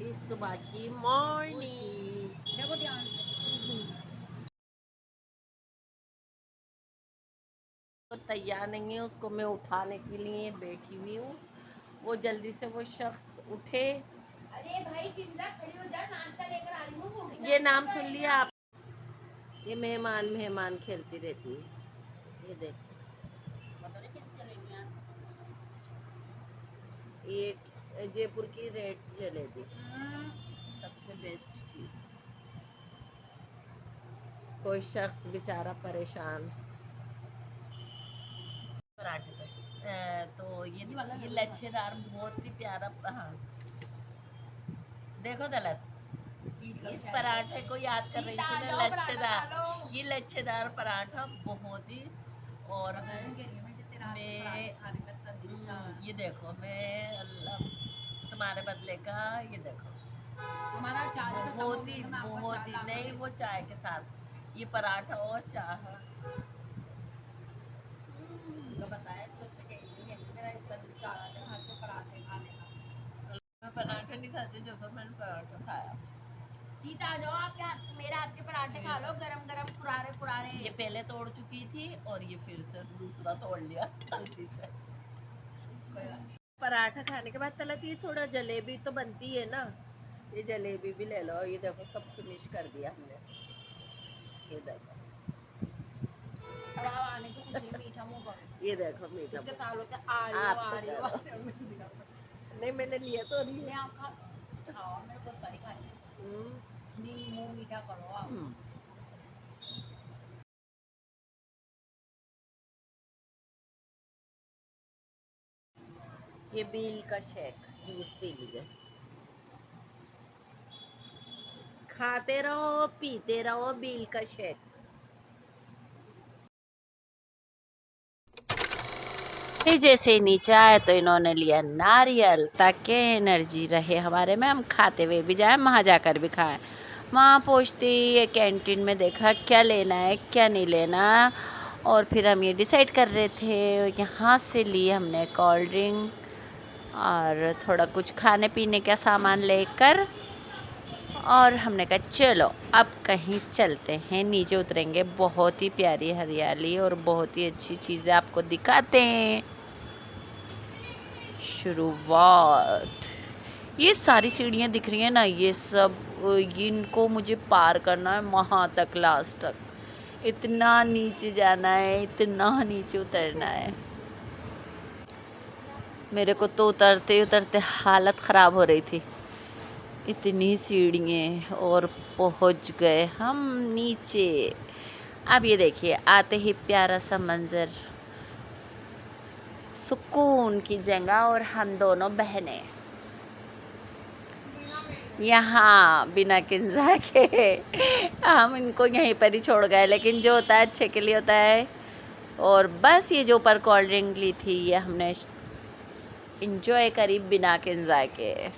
इस सुबह की मॉर्निंग। देखो ध्यान से। तो तैयार नहीं है, उसको मैं उठाने के लिए बैठी हुई हूँ। वो जल्दी से वो शख्स उठे। अरे भाई किंजा खड़ी हो जा, नाश्ता लेकर आ रही हूँ। ये नाम सुन लिया आप? ये मेहमान मेहमान खेलती रहती है। ये देखो, ये जयपुर की रेड जलेबी सबसे बेस्ट चीज। कोई शख्स बेचारा परेशान पराठे पे। तो ये लच्छेदार बहुत ही प्यारा। हाँ देखो दलत, इस पराठे को याद कर रही थी ना, लच्छेदार। ये लच्छेदार पराठा बहुत ही। और मैं ये देखो, मैं अल्लाह तुम्हारे बदले का, ये देखो हमारा चाय बहुत ही नहीं, वो चाय के साथ ये पराठा और चाह। बताया तो उससे कहीं नहीं, मेरा इतना दिल चाह रहा था हाथ से पराठे खाने का। मैं पराठा नहीं खाती, जो तो मैंने पराठा खाया। आ जाओ, आप मेरे हाथ के पराठे खा लो, गरम गरम कुरारे कुरारे। ये पहले तोड़ चुकी थी और ये फिर से दूसरा तोड़ लिया गलती से। पराठा खाने के बाद तलत ये थोड़ा जलेबी तो बनती है ना, ये जलेबी भी ले लो। ये देखो सब फिनिश कर दिया हमने। ये देखो, अब आप आने की खुशी में मीठा मुंह करो। ये देखो मीठा इतने मुंह। सालों से आ रही हो आप आ तो रही हो। करो। नहीं मैंने लिया तो नहीं। नहीं आप खाओ, मेरे को सारी खानी है। नहीं मुंह मीठा करो आप। ये बील का शेक जूस पी लीजिए। खाते रहो पीते रहो बील का शेक। फिर जैसे नीचे आए तो इन्होंने लिया नारियल, ताकि एनर्जी रहे हमारे में, हम खाते हुए भी जाए, वहाँ जाकर भी खाएं। वहाँ पहुँचती ये कैंटीन में देखा क्या लेना है क्या नहीं लेना, और फिर हम ये डिसाइड कर रहे थे। यहाँ से लिए हमने कोल्ड ड्रिंक और थोड़ा कुछ खाने पीने का सामान लेकर, और हमने कहा चलो अब कहीं चलते हैं, नीचे उतरेंगे, बहुत ही प्यारी हरियाली और बहुत ही अच्छी चीज़ें आपको दिखाते हैं। शुरुआत, ये सारी सीढ़ियाँ दिख रही हैं ना, ये सब इनको मुझे पार करना है वहाँ तक, लास्ट तक। इतना नीचे जाना है, इतना नीचे उतरना है। मेरे को तो उतरते उतरते हालत ख़राब हो रही थी, इतनी सीढ़ियाँ, और पहुँच गए हम नीचे। अब ये देखिए, आते ही प्यारा सा मंज़र, सुकून की जगह, और हम दोनों बहनें यहाँ बिना किन्जा के। हम इनको यहीं पर ही छोड़ गए, लेकिन जो होता है अच्छे के लिए होता है। और बस ये जो ऊपर कोल्ड ड्रिंक ली थी, ये हमने इंजॉय करी बिना किन्जा के।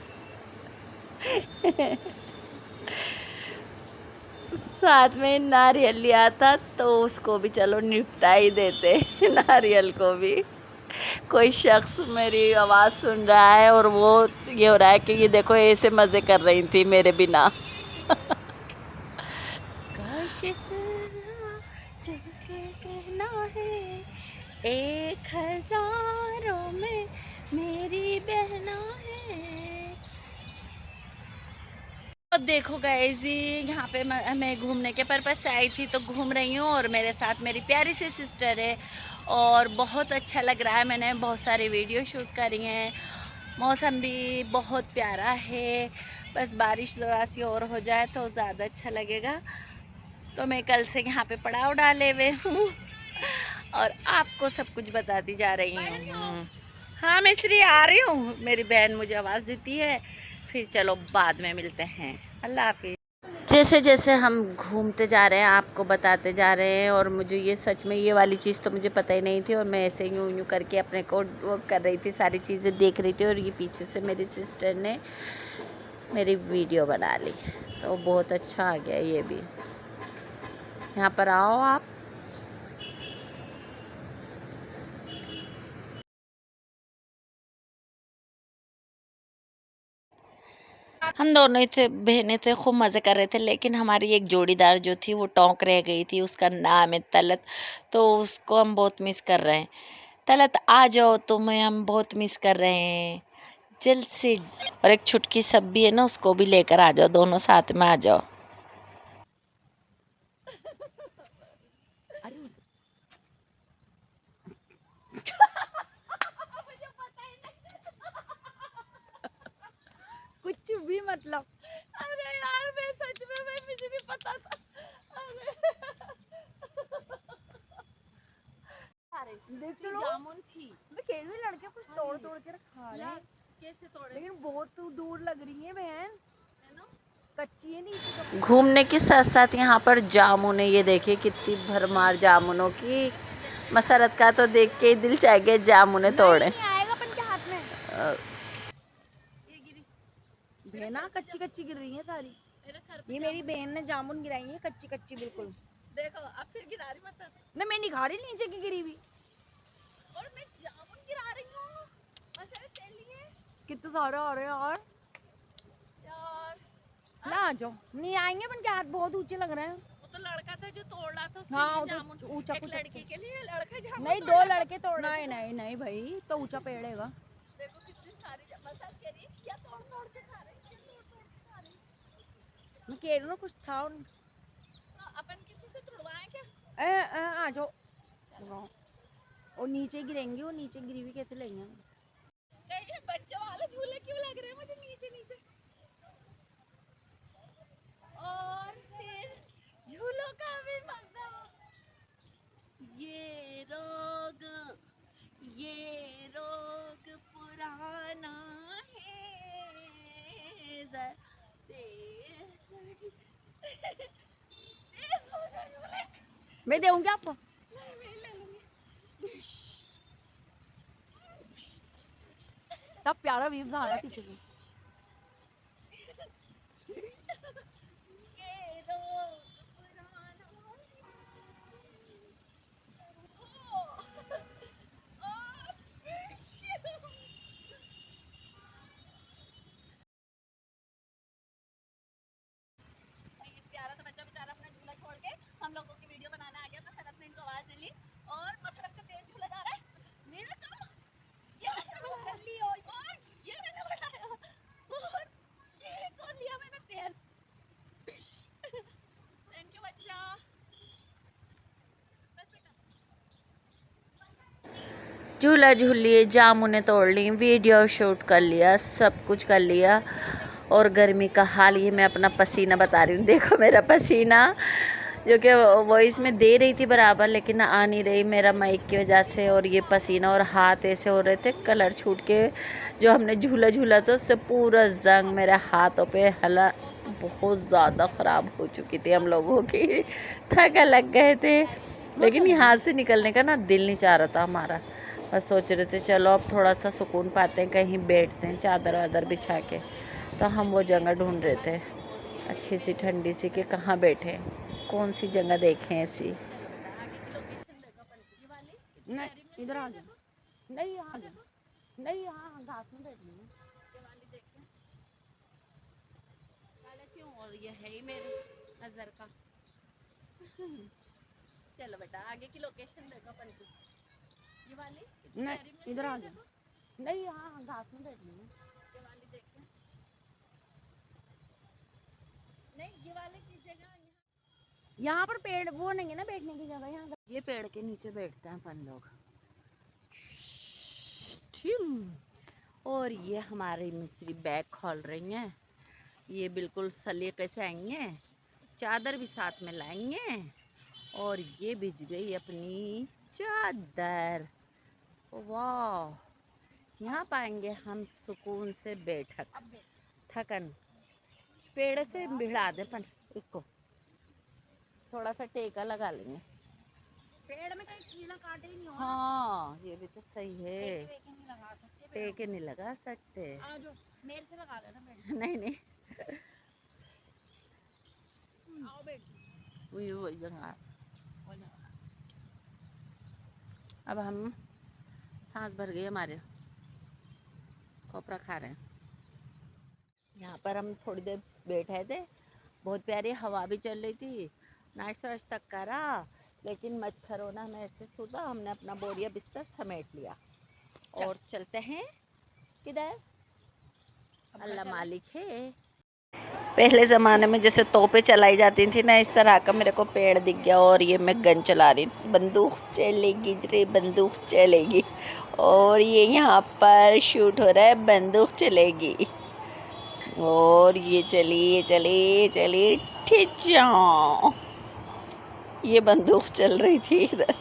साथ में नारियल लिया था, तो उसको भी चलो निपटा ही देते। नारियल को भी। कोई शख्स मेरी आवाज़ सुन रहा है और वो ये हो रहा है कि ये देखो ऐसे मज़े कर रही थी मेरे बिना। काश इस चल के कहना है, 1000 में मेरी बहना है। तो देखो गाइस जी, यहाँ पे मैं घूमने के पर्पज़ से आई थी, तो घूम रही हूँ, और मेरे साथ मेरी प्यारी सी सिस्टर है, और बहुत अच्छा लग रहा है। मैंने बहुत सारी वीडियो शूट करी हैं। मौसम भी बहुत प्यारा है, बस बारिश ज़रा सी और हो जाए तो ज़्यादा अच्छा लगेगा। तो मैं कल से यहाँ पे पड़ाव डाले हुए हूँ और आपको सब कुछ बताती जा रही हूँ। हाँ मैं इसलिए आ रही हूँ, मेरी बहन मुझे आवाज़ देती है। फिर चलो बाद में मिलते हैं, अल्लाह हाफिज़। जैसे जैसे हम घूमते जा रहे हैं आपको बताते जा रहे हैं, और मुझे ये सच में ये वाली चीज़ तो मुझे पता ही नहीं थी, और मैं ऐसे यूँ यूँ करके अपने को वो कर रही थी, सारी चीज़ें देख रही थी, और ये पीछे से मेरी सिस्टर ने मेरी वीडियो बना ली, तो बहुत अच्छा आ गया ये भी। यहाँ पर आओ आप। हम दोनों ही थे, बहनें थे, खूब मज़े कर रहे थे, लेकिन हमारी एक जोड़ीदार जो थी वो टोंक रह गई थी, उसका नाम है तलत, तो उसको हम बहुत मिस कर रहे हैं। तलत आ जाओ, तुम्हें हम बहुत मिस कर रहे हैं जल्द से। और एक छुटकी सब भी है ना, उसको भी लेकर आ जाओ, दोनों साथ में आ जाओ। अरे मुझे पता ही नहीं। कुछ भी मतलब। अरे यार मैं सच में मुझे नहीं पता था। अरे देख तो जामुन थी। मैं कह रही हूँ लड़के कुछ तोड़ तोड़ के खा रहे हैं। कैसे तोड़े? लेकिन बहुत दूर लग रही है बहन, है ना? कच्ची है नीचे। घूमने के साथ साथ यहाँ पर जामुन है, ये देखिए कितनी भरमार जामुनों की मसरत का, तो देख के ही दिल चाह गया जामुने तोड़े। नहीं आएगा अपन के हाथ में। ये गिरी बहना, कच्ची कच्ची गिर रही है सारी। ये मेरी बहन ने जामुन गिराई है, कच्ची कच्ची बिल्कुल। देखो अब फिर गिरा रही मत। ना मैं नहीं खा रही नीचे की गिरी हुई, और मैं जामुन गिरा रही हूँ मसाले तेल लिए। कितने सारे आ रहे हैं यार। यार ना आ जाओ, नहीं आएंगे अपन के हाथ बहुत ऊंचे लग रहे हैं। वो तो लड़का था जो तोड़ रहा था, उसके लिए जामुन ऊंचा। एक लड़की के लिए लड़का जामुन नहीं, दो लड़के तोड़ रहे। नहीं नहीं नहीं भाई, तो ऊंचा पेड़ हैगा। देखो कितनी सारी मसाल कह रही है, क्या तोड़ तोड़ के खा रहे हैं, क्या तोड़ तोड़ के खा रहे हैं। मैं कह रही हूँ ना कुछ था तो अपन किसी से तुड़वाएं क्या? आ जाओ। और नीचे गिरेंगे, वो नीचे गिरी हुई कैसे लेंगे हम? नहीं, बच्चों वाले झूले क्यों लग रहे हैं मुझे नीचे नीचे? और फिर झूलों का भी मजा। ये रोग पुराना है, मैं दूंगी आपको। नहीं, मैं ले लूंगी। तब प्यारा व्यू आ रहा है पीछे से। ये रोग पुराना प्यारा सा बच्चा बेचारा अपना झूला छोड़ के हम लोगों की वीडियो बनाने आ गया। मसरत ने इनको आवाज दे ली और मसरत का तेज झूला जा रहा है। मेरे तो ये मैंने कर ली, और ये मैंने बढ़ाया, और ये कर लिया मैंने तेज। थैंक यू बच्चा। झूला झूल लिए, जामुने तोड़ ली, वीडियो शूट कर लिया, सब कुछ कर लिया। और गर्मी का हाल, ये मैं अपना पसीना बता रही हूँ, देखो मेरा पसीना, जो कि वॉइस में दे रही थी बराबर, लेकिन आ नहीं रही मेरा माइक की वजह से। और ये पसीना और हाथ ऐसे हो रहे थे, कलर छूट के जो हमने झूला झूला था उससे पूरा जंग मेरे हाथों पे हला, बहुत ज़्यादा ख़राब हो चुकी थी हम लोगों की, थका लग गए थे। लेकिन यहाँ से निकलने का ना दिल नहीं चाह रहा था हमारा, बस सोच रहे थे चलो अब थोड़ा सा सुकून पाते हैं, कहीं बैठते हैं चादर वादर बिछा के। तो हम वो जगह ढूंढ रहे थे अच्छी सी ठंडी सी, कि कहाँ बैठे, कौन सी जगह देखें ऐसी। नहीं इधर आ जाओ, नहीं यहाँ आ जाओ, नहीं यहाँ घास में बैठ रही हूँ। क्यों? और ये है ही मेरी नजर का। चलो बेटा आगे की लोकेशन देखो अपन की, ये वाली। नहीं इधर आ जाओ, नहीं यहाँ घास में बैठ रही हूँ। ये वाली देखें, नहीं ये वाले की जगह यहाँ पर पेड़ वो नहीं है ना बैठने की जगह, यहाँ ये पेड़ के नीचे बैठते हैं अपन लोग। और ये हमारी मिस्री बैग खोल रही हैं, ये बिल्कुल सलीके से आएंगे, चादर भी साथ में लाएंगे। और ये बिछ गई अपनी चादर, वाह, यहाँ पाएंगे हम सुकून से बैठक, थकन। पेड़ से भिड़ा दे पर इसको, थोड़ा सा टेका लगा लेंगे। पेड़ में कहीं कीड़ा काटे ही नहीं हो। हाँ ये भी तो सही है, टेके नहीं लगा सकते। मेरे से लगा लेना पेड़। नहीं नहीं आओ बैठ, वही जगह। अब हम सांस भर गई हमारे, खोपरा खा रहे हैं। यहाँ पर हम थोड़ी देर बैठे थे, बहुत प्यारी हवा भी चल रही थी, नाश्ता वाश्ता करा, लेकिन मच्छरों ने हमें ऐसे सूता, हमने अपना बोरिया बिस्तर समेट लिया और चलते हैं किधर, अल्लाह मालिक है। पहले ज़माने में जैसे तोपें चलाई जाती थी ना, इस तरह का मेरे को पेड़ दिख गया और ये मैं गन चला रही, बंदूक चलेगी रे बंदूक चलेगी, और ये यहाँ पर शूट हो रहा है बंदूक चलेगी, और ये चली ठीक जाओ, ये बंदूक चल रही थी इधर।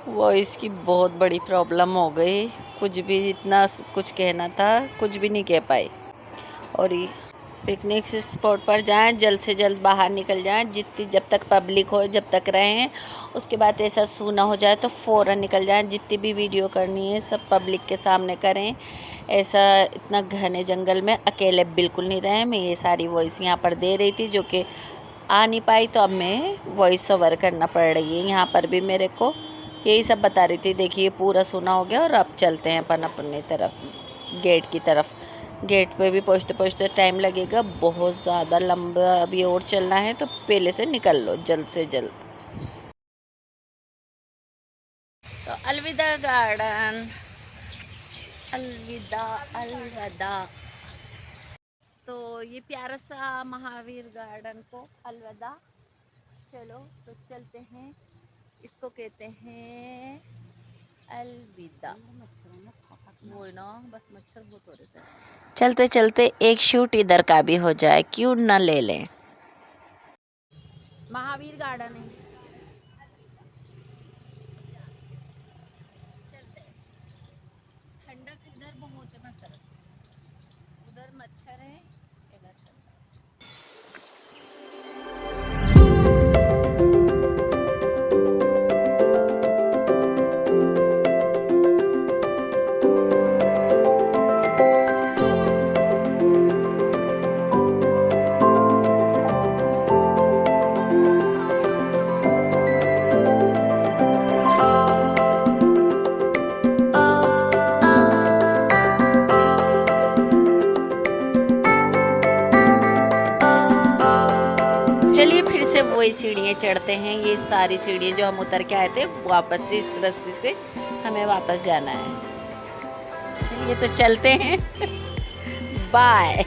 वो इसकी बहुत बड़ी प्रॉब्लम हो गई, कुछ भी इतना कुछ कहना था कुछ भी नहीं कह पाए। और ये पिकनिक स्पॉट पर जाएं, जल्द से जल्द बाहर निकल जाएं, जितनी जब तक पब्लिक हो जब तक रहें, उसके बाद ऐसा सूना हो जाए तो फ़ौरन निकल जाएं। जितनी भी वीडियो करनी है सब पब्लिक के सामने करें, ऐसा इतना घने जंगल में अकेले बिल्कुल नहीं रहें। मैं ये सारी वॉइस यहाँ पर दे रही थी जो कि आ नहीं पाई, तो अब मैं वॉइस ओवर करना पड़ रही है। यहाँ पर भी मेरे को यही सब बता रही थी, देखिए पूरा सूना हो गया और अब चलते हैं अपन अपनी तरफ, गेट की तरफ। गेट पे भी पहुँचते पहुँचते टाइम लगेगा, बहुत ज़्यादा लंबा अभी और चलना है, तो पहले से निकल लो जल्द से जल्द। तो अलविदा गार्डन, अलविदा अलविदा। तो ये प्यारा सा महावीर गार्डन को अलविदा। चलो तो चलते हैं, इसको कहते हैं अलविदा। वो ना बस मच्छर बहुत हो रहे थे। चलते चलते एक शूट इधर का भी हो जाए, क्यों ना ले लें। महावीर गार्डन है, ठंडक इधर बहुत है, मच्छर उधर मच्छर है, इधर ठंडक। चलिए फिर से वही सीढ़ियाँ चढ़ते हैं, ये सारी सीढ़ियाँ जो हम उतर के आए थे वापस से इस रास्ते से हमें वापस जाना है। चलिए तो चलते हैं बाय।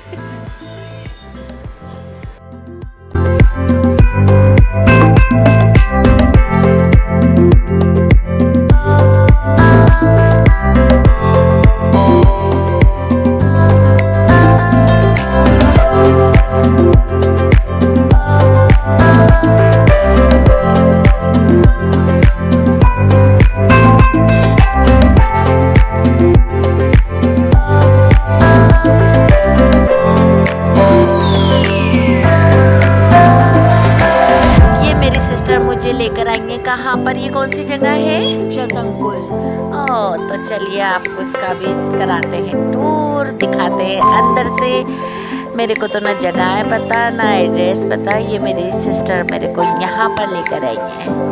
मुझे लेकर आएंगे कहाँ पर, ये कौन सी जगह है, शिक्षा संकुल। ओह तो चलिए आपको इसका भी कराते हैं टूर, दिखाते हैं अंदर से। मेरे को तो ना जगह है पता ना एड्रेस पता, ये मेरी सिस्टर मेरे को यहाँ पर लेकर आई है।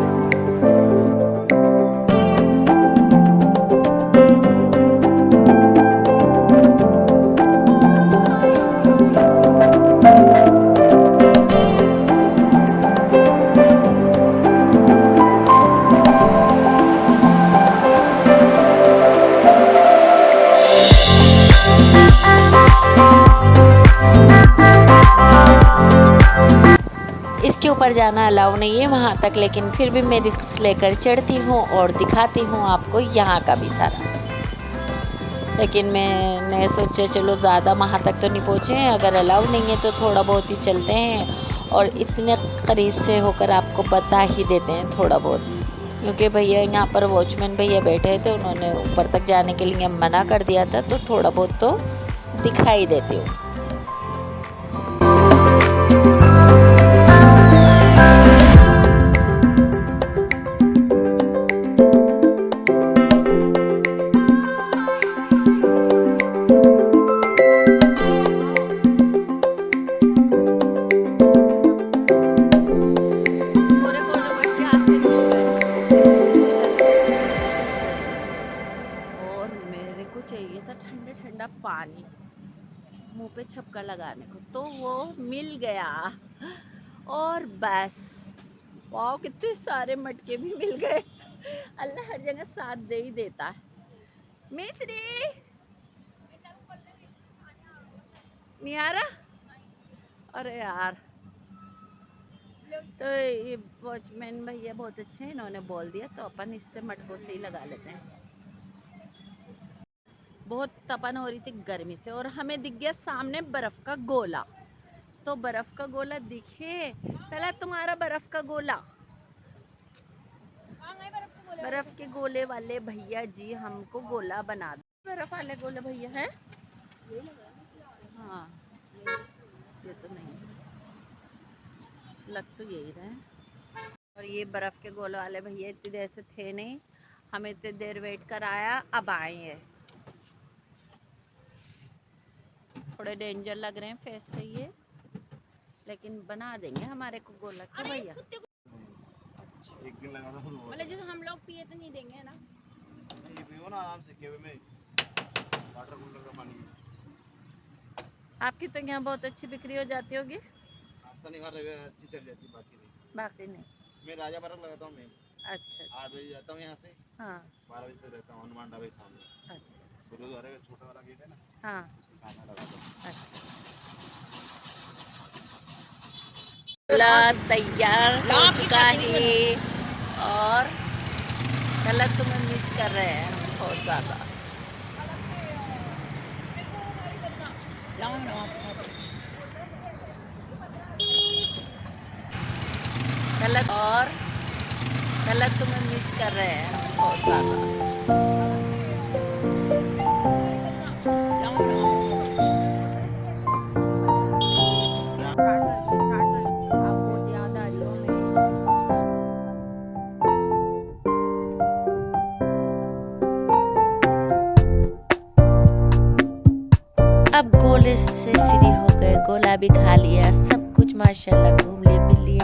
इसके ऊपर जाना अलाउ नहीं है वहाँ तक, लेकिन फिर भी मैं रिक्स लेकर चढ़ती हूँ और दिखाती हूँ आपको यहाँ का भी सारा। लेकिन मैंने सोचा चलो ज़्यादा वहाँ तक तो नहीं पहुँचे, अगर अलाउ नहीं है तो थोड़ा बहुत ही चलते हैं और इतने करीब से होकर आपको बता ही देते हैं थोड़ा बहुत, क्योंकि भैया यहाँ पर वॉचमैन भैया बैठे थे, उन्होंने ऊपर तक जाने के लिए मना कर दिया था, तो थोड़ा बहुत तो दिखाई देती हूँ। चाहिए था ठंडा ठंडा पानी, मुंह पे छपका लगाने को, तो वो मिल गया। और बस वाह, कितने सारे मटके भी मिल गए। अल्लाह हर जगह साथ दे ही देता है। मिस्री नहीं आ रहा? अरे यार, तो ये वॉचमैन भैया बहुत अच्छे हैं, इन्होंने बोल दिया तो अपन इससे मटकों से ही लगा लेते हैं। बहुत तपन हो रही थी गर्मी से, और हमें दिख गया सामने बर्फ का गोला। तो बर्फ का गोला दिखे, चला तुम्हारा बर्फ का गोला। बर्फ के गोले वाले भैया जी हमको गोला बना दो। बर्फ वाले गोले भैया हैं? हाँ, ये तो नहीं, लग तो यही रहे। और ये बर्फ के गोले वाले भैया इतनी देर से थे नहीं, हमें इतनी देर वेट कराया, अब आए हैं। थोड़े डेंजर लग रहे हैं फेस से ये, लेकिन बना देंगे हमारे को गोला क्यों भैया। एक दिन लगा था मतलब जैसे हम लोग पिए तो नहीं देंगे ना? ये पियो ना आराम से, केवे में वाटर कूलर का पानी। आपकी तो यहाँ बहुत अच्छी बिक्री हो जाती होगी। शनिवार रविवार अच्छी चल जाती, बाकी नहीं। बाकी नहीं। मैं राजा पार्क लगाता हूँ। मैं अच्छा 8 बजे जाता हूँ यहाँ से, हाँ 12 बजे तक रहता हूँ हनुमान ढाबे सामने। अच्छा गुरुद्वारे का छोटा वाला गेट है ना, हाँ उसके सामने लगाता हूँ। अच्छा। गोला तैयार हो चुका है, और गलत तुम्हें मिस कर रहे हैं बहुत ज़्यादा। गलत और गलत तुम्हें मिस कर रहे हैं बहुत ज़्यादा। अब गोले से फ्री हो गए, गोला भी खा लिया, सब कुछ माशाल्लाह घूम लिए।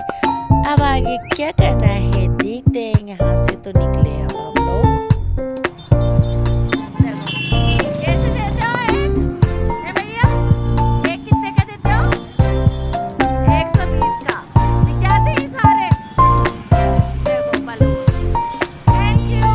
अब आगे क्या करना है देखते हैं। यहाँ से तो निकले अब हम लोग। कैसे देते हो एक भैया? एक कितने का देते हो? 120 का। दिखाते ही सारे। देखो बलून। Thank you.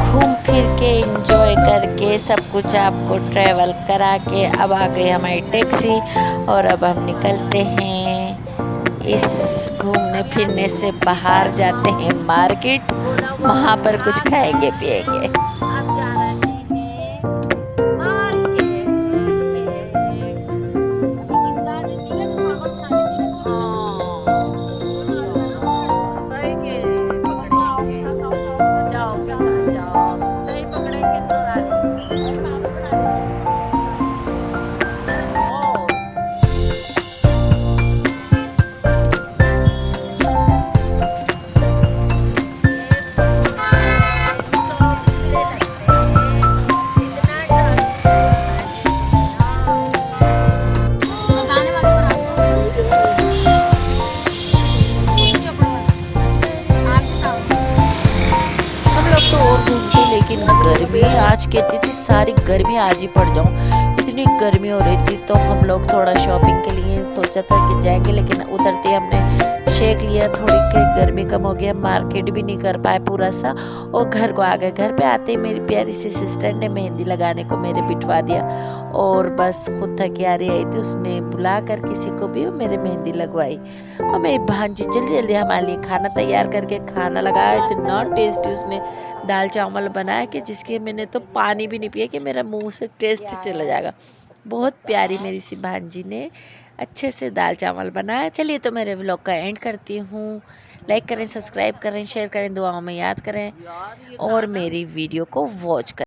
घूम फिर के एंजॉय करके सब कुछ आपको ट्रैवल करा के अब आ गई हमारी टैक्सी, और अब हम निकलते हैं। इस घूमने फिरने से बाहर जाते हैं मार्केट, वहाँ पर कुछ खाएंगे पिएंगे। अब जा रहे हैं लेकिन गर्मी आज कहती थी सारी गर्मी आज ही पड़ जाऊं, इतनी गर्मी हो रही थी। तो हम लोग थोड़ा शॉपिंग के लिए सोचा था कि जाएंगे, लेकिन उतरते हमने शेक लिया, थोड़ी गर्मी कम हो गया, मार्केट भी नहीं कर पाए पूरा सा, और घर को आ गए। घर पे आते ही मेरी प्यारी सी सिस्टर ने मेहंदी लगाने को मेरे बिठवा दिया, और बस खुद थकी आ रही आई थी, उसने बुला कर किसी को भी मेरे मेहंदी लगवाई। और मेरी भांजी जल्दी जल्दी हमारे लिए खाना तैयार करके खाना लगाया। इतना टेस्टी उसने दाल चावल बनाया कि जिसके मैंने तो पानी भी नहीं पिया कि मेरा मुंह से टेस्ट चला जाएगा। बहुत प्यारी मेरी सी भांजी ने अच्छे से दाल चावल बनाया। चलिए तो मेरे व्लॉग का एंड करती हूँ। लाइक करें, सब्सक्राइब करें, शेयर करें, दुआओं में याद करें, और मेरी वीडियो को वॉच करें।